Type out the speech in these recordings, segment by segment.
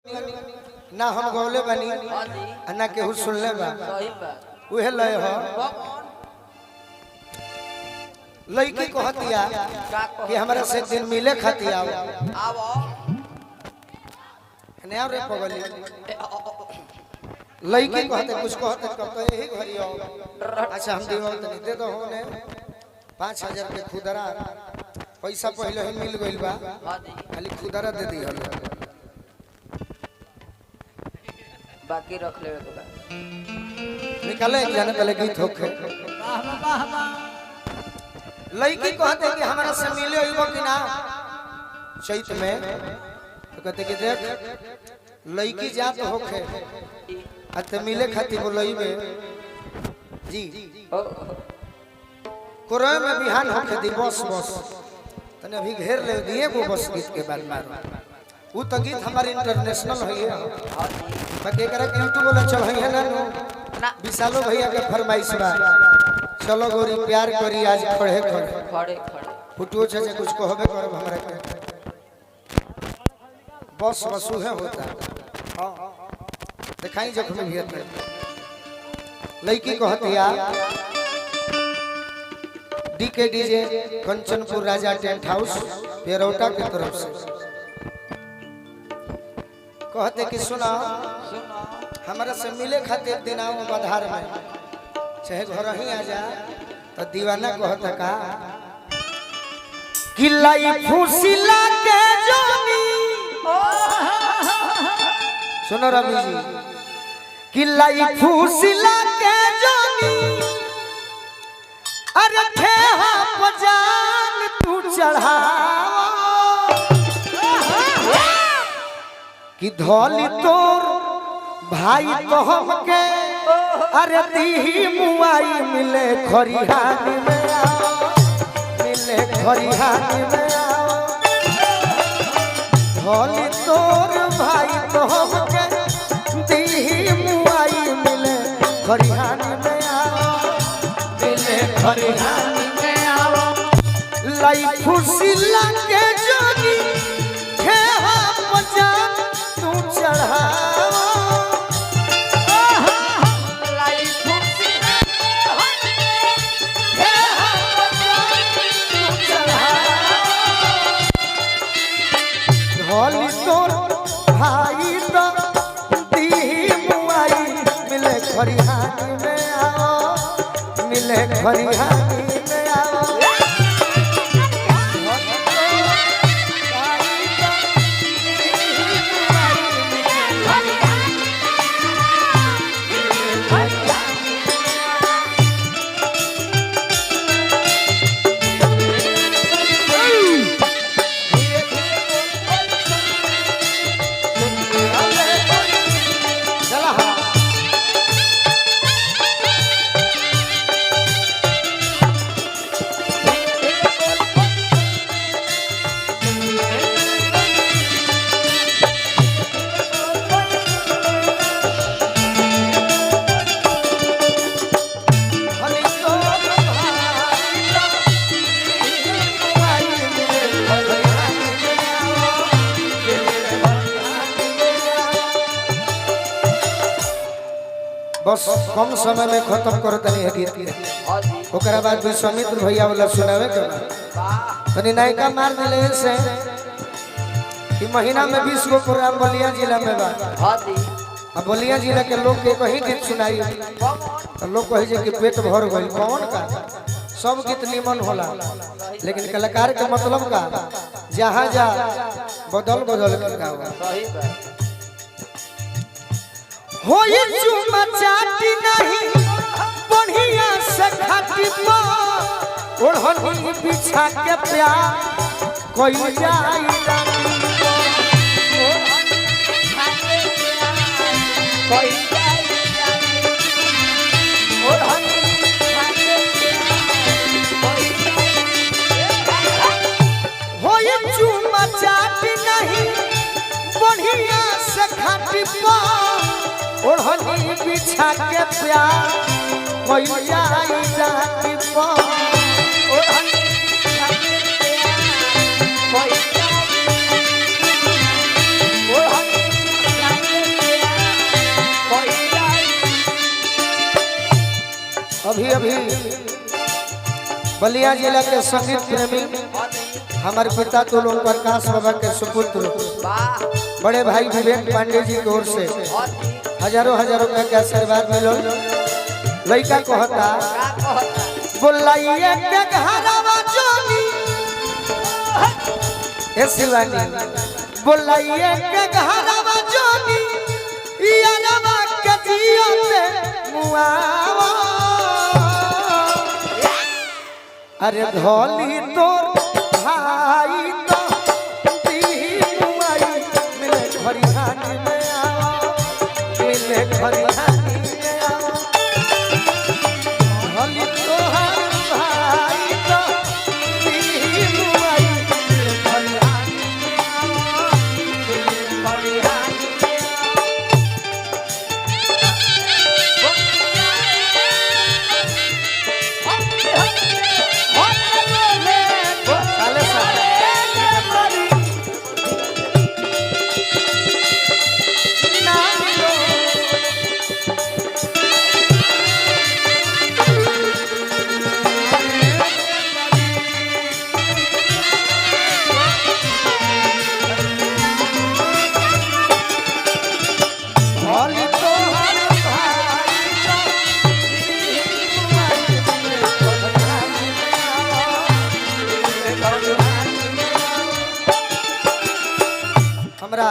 ना हम गौले बनी ना केहू सुनले बा उहे लय हो लड़की कहतिया कि हमरा से दिन मिले खाती आओ ने रे पगली लड़की कहते कुछ कहते कब तो यही घरी आओ अच्छा हम दीवा तनी दे दो होने 5000 के खुदरा पैसा पहले ही मिल गइल बा खाली खुदरा दे दी हल बाकी रख लेवे के बा निकाले एक जाने पहले गीत होखे लड़की कहते कि हमारा से मिले होइबो कि ना चैत में तो कहते कि देख लड़की जात होखे अते मिले खाती बोलइबे जी कोरय में बिहान होखे दी बस बस तने अभी घेर ले दिए गो बस गीत के बाद में वो तो गीत हमारे इंटरनेशनल है बाकी करे कि यूट्यूब वाला चल है ना विशालो भैया के फरमाइश बा चलो गोरी प्यार करी आज खड़े खड़े खड़े खड़े फुटो छे कुछ कहबे करब हमरा के बस बसु है होता हां दिखाई जखम भी है लड़की कहतिया डीके डीजे कंचनपुर राजा टेंट हाउस पेरौटा के तरफ से कहते कि सुना हमारा से मिले खातिर दिन आओ बधार में चाहे घर ही आ जा तो दीवाना कहता का कि लाई फुसिला के जोनी सुनो रवि जी कि लाई फुसिला के जोनी अरे थे पजान तू चढ़ा कि धोली तोर भाई तो हमके अरे दी मुआई मिले खरिहानी में आओ मिले खरिहानी में आओ धोली तोर भाई तो हमके दी मुआई मिले खरिहानी में आओ मिले खरिहानी में आओ लाई खुशी लगे जोनी खेहा पजान तू चढ़ा होली तोर भाई तो दी मुआई मिले खरिहानी में आओ मिले खरिहानी में आओ बस कम समय में खत्म कर तनी है गीत ओकरा बाद विश्वामित्र भैया वाला सुनावे के तनी नायका मार दिले से कि महीना में 20 गो प्रोग्राम बलिया जिला में बा अब बलिया जिला के लोग के कहीं गीत सुनाई तो लोग कहे जे कि पेट भर गइल कौन का सब गीत निमन होला लेकिन कलाकार के मतलब का जहां जा बदल बदल के गावा सही बात होई चुमा चाटी नहीं बढ़िया से खाती पा ओढ़नी बिछा के प्यार कोई जाई रानी कोई जाई ओढ़नी होई चुमा चाटी नहीं बढ़िया से खाती पा ओढ़नी बिछा के प्यार कोई जाई रानी पा ओढ़नी बिछा के प्यार कोई जाई अभी अभी बलिया जिला के संगीत प्रेमी हमारे पिता तुलुम प्रकाश बाबा के सुपुत्र बड़े भाई विवेक पांडे जी की ओर से हजारों रुपए का आशीर्वाद मिलो। लड़का कहता बोलाइए के घरवा जोनी ए शिवानी बोलाइए के घरवा जोनी यारवा के जियाते मुआवा अरे धोली तोर भाई तो मुआई मिले खरिहानी में आवा मिले खरिहानी में आवा धोली तोहर भाई तो मुआई मिले खरिहानी में आवा मिले खरिहानी में हमरा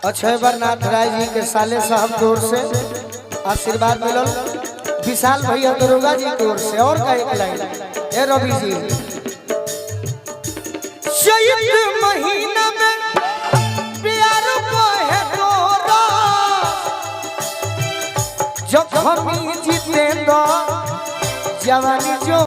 अक्षय नाथ राय जी के साले साहब की ओर से आशीर्वाद मिलल। विशाल भैया दरोगा जी की ओर से और का एक लाइन ए रवि जी चैत महीना में प्यार को है तोरा जब हम जीते तो जवानी जो